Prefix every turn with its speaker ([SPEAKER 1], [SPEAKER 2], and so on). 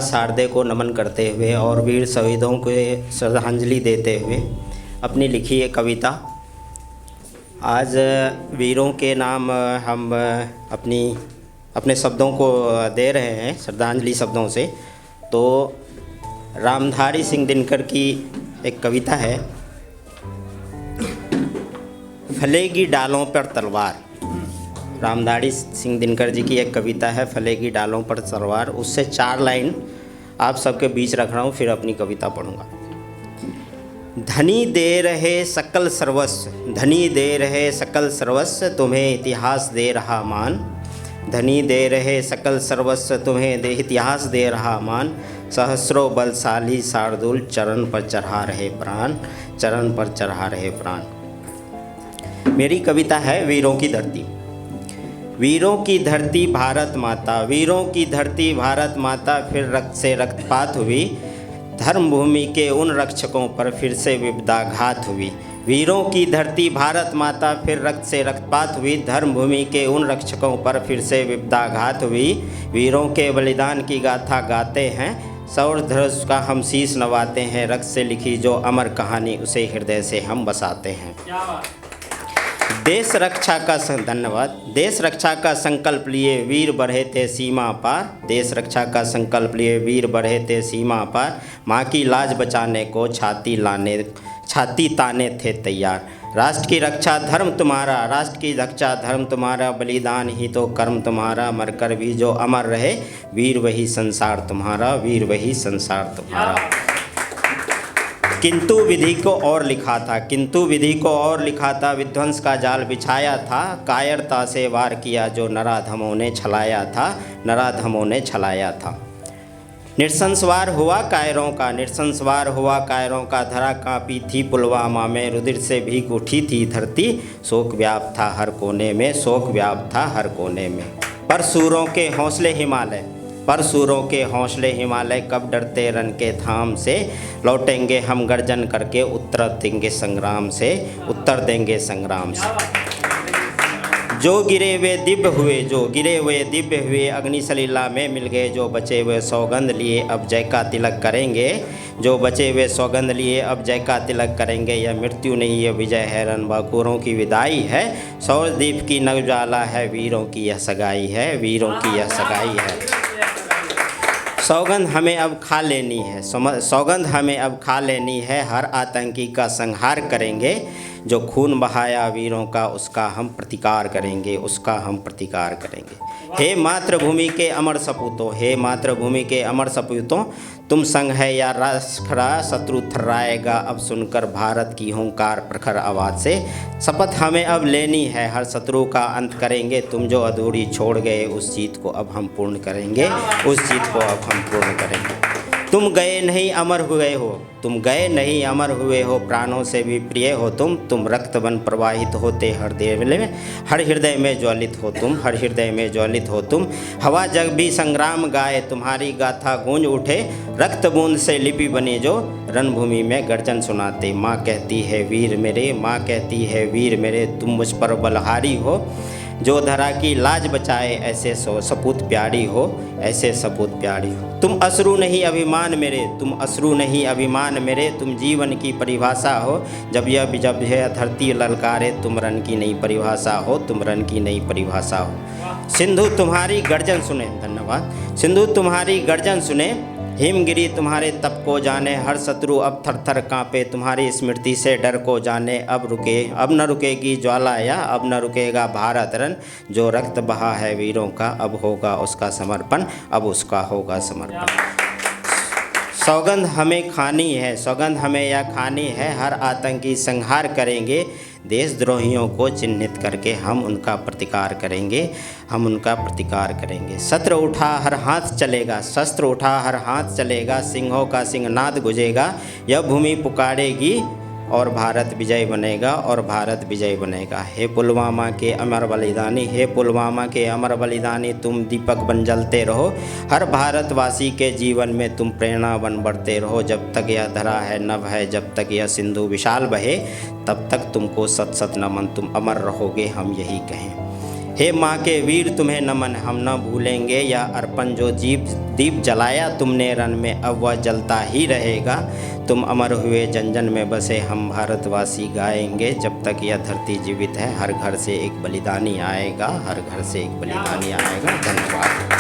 [SPEAKER 1] इतिहास हार्दे को नमन करते हुए और वीर शहीदों को श्रद्धांजलि देते हुए अपनी लिखी एक कविता आज वीरों के नाम हम अपने शब्दों को दे रहे हैं श्रद्धांजलि शब्दों से। तो रामधारी सिंह दिनकर की एक कविता है, फलेगी डालों पर तलवार। रामधारी सिंह दिनकर जी की एक कविता है, फलेगी डालों पर तलवार। उससे 4 लाइन आप सबके बीच रख रहा हूँ, फिर अपनी कविता पढ़ूँगा। धनी दे रहे सकल सर्वस्व, धनी दे रहे सकल सर्वस्व, तुम्हें इतिहास दे रहा मान। धनी दे रहे सकल सर्वस्व, तुम्हें इतिहास दे रहा मान। सहस्रों बलशाली शार्दुल, चरण पर चढ़ा रहे प्राण, चरण पर चढ़ा रहे प्राण। मेरी कविता है वीरों की धरती। वीरों की धरती भारत माता, वीरों की धरती भारत माता, फिर रक्त से रक्तपात हुई। धर्म भूमि के उन रक्षकों पर फिर से विपदाघात हुई। वीरों की धरती भारत माता, फिर रक्त से रक्तपात हुई। धर्म भूमि के उन रक्षकों पर फिर से विपदाघात हुई। वीरों के बलिदान की गाथा गाते हैं, सौर ध्वज का हम शीश नवाते हैं। रक्त से लिखी जो अमर कहानी, उसे हृदय से हम बसाते हैं। देश रक्षा का धन्यवाद। देश रक्षा का संकल्प लिए वीर बढ़े थे सीमा पार। देश रक्षा का संकल्प लिए वीर बढ़े थे सीमा पार। माँ की लाज बचाने को छाती ताने थे तैयार। राष्ट्र की रक्षा धर्म तुम्हारा, राष्ट्र की रक्षा धर्म तुम्हारा, बलिदान ही तो कर्म तुम्हारा। मरकर भी जो अमर रहे, वीर वही संसार तुम्हारा, वीर वही संसार तुम्हारा। किंतु विधि को और लिखा था, किंतु विधि को और लिखा था, विध्वंस का जाल बिछाया था। कायरता से वार किया जो नराधमों ने छलाया था, नराधमों ने छलाया था। नृशंसवार हुआ कायरों का, नृशंसवार हुआ कायरों का। धरा कांपी थी पुलवामा में, रुधिर से भीग उठी थी धरती। शोक व्याप्त था हर कोने में, शोक व्याप्त था हर कोने में। पर सूरों के हौसले हिमालय, पर सूरों के हौसले हिमालय, कब डरते रण के धाम से। लौटेंगे हम गर्जन करके, उत्तर देंगे संग्राम से, उत्तर देंगे संग्राम से। जो गिरे हुए दिव्य हुए, जो गिरे हुए दिव्य हुए, अग्नि सलीला में मिल गए। जो बचे हुए सौगंध लिए अब जय का तिलक करेंगे, जो बचे हुए सौगंध लिए अब जय का तिलक करेंगे। यह मृत्यु नहीं है विजय है, रणबांकुरों की विदाई है। सौरदीप की नवज्वाला है, वीरों की यह सगाई है, वीरों की यह सगाई है। सौगंध हमें अब खा लेनी है, सौगंध हमें अब खा लेनी है। हर आतंकी का संहार करेंगे। जो खून बहाया वीरों का, उसका हम प्रतिकार करेंगे, उसका हम प्रतिकार करेंगे। हे मातृभूमि के अमर सपूतों, हे मातृभूमि के अमर सपूतों, तुम संग है या राष्ट्र खड़ा, शत्रु थर्राएगा अब सुनकर भारत की हुंकार प्रखर आवाज़ से। शपथ हमें अब लेनी है, हर शत्रु का अंत करेंगे। तुम जो अधूरी छोड़ गए, उस जीत को अब हम पूर्ण करेंगे, उस जीत को अब हम पूर्ण करेंगे। तुम गए नहीं अमर हुए हो, तुम गए नहीं अमर हुए हो, प्राणों से भी प्रिय हो तुम रक्त बन प्रवाहित होते हृदय में, हर हृदय में ज्वलित हो तुम, हर हृदय में ज्वलित हो तुम। हवा जग भी संग्राम गाए, तुम्हारी गाथा गूंज उठे। रक्त बूंद से लिपि बने जो रणभूमि में गर्जन सुनाते। माँ कहती है वीर मेरे, माँ कहती है वीर मेरे, तुम मुझ पर बलहारी हो। जो धरा की लाज बचाए, ऐसे सपूत प्यारी हो, ऐसे सपूत प्यारी हो। तुम अश्रु नहीं अभिमान मेरे, तुम अश्रु नहीं अभिमान मेरे, तुम जीवन की परिभाषा हो। जब यह धरती ललकारे, तुम रण की नई परिभाषा हो, तुम रण की नई परिभाषा हो। सिंधु तुम्हारी गर्जन सुने, धन्यवाद। सिंधु तुम्हारी गर्जन सुने, हिमगिरी तुम्हारे तप को जाने। हर शत्रु अब थर थर कांपे, तुम्हारी स्मृति से डर को जाने। अब न रुकेगी ज्वाला या अब न रुकेगा भारत रण। जो रक्त बहा है वीरों का, अब होगा उसका समर्पण, अब उसका होगा समर्पण। सौगंध हमें खानी है, सौगंध हमें यह खानी है। हर आतंकी संहार करेंगे, देशद्रोहियों को चिन्हित करके हम उनका प्रतिकार करेंगे, हम उनका प्रतिकार करेंगे। शस्त्र उठा हर हाथ चलेगा, शस्त्र उठा हर हाथ चलेगा। सिंहों का सिंहनाद गुजेगा, यह भूमि पुकारेगी और भारत विजय बनेगा, और भारत विजय बनेगा। हे पुलवामा के अमर बलिदानी, हे पुलवामा के अमर बलिदानी, तुम दीपक बन जलते रहो। हर भारतवासी के जीवन में तुम प्रेरणा बन बढ़ते रहो। जब तक यह धरा है नभ है, जब तक यह सिंधु विशाल बहे, तब तक तुमको सत सत नमन, तुम अमर रहोगे हम यही कहें। हे माँ के वीर तुम्हें नमन हम न भूलेंगे, यह अर्पण जो दीप जलाया तुमने रन में अब वह जलता ही रहेगा। तुम अमर हुए जन जन में बसे हम भारतवासी गाएंगे, जब तक यह धरती जीवित है हर घर से एक बलिदानी आएगा, हर घर से एक बलिदानी आएगा। धन्यवाद।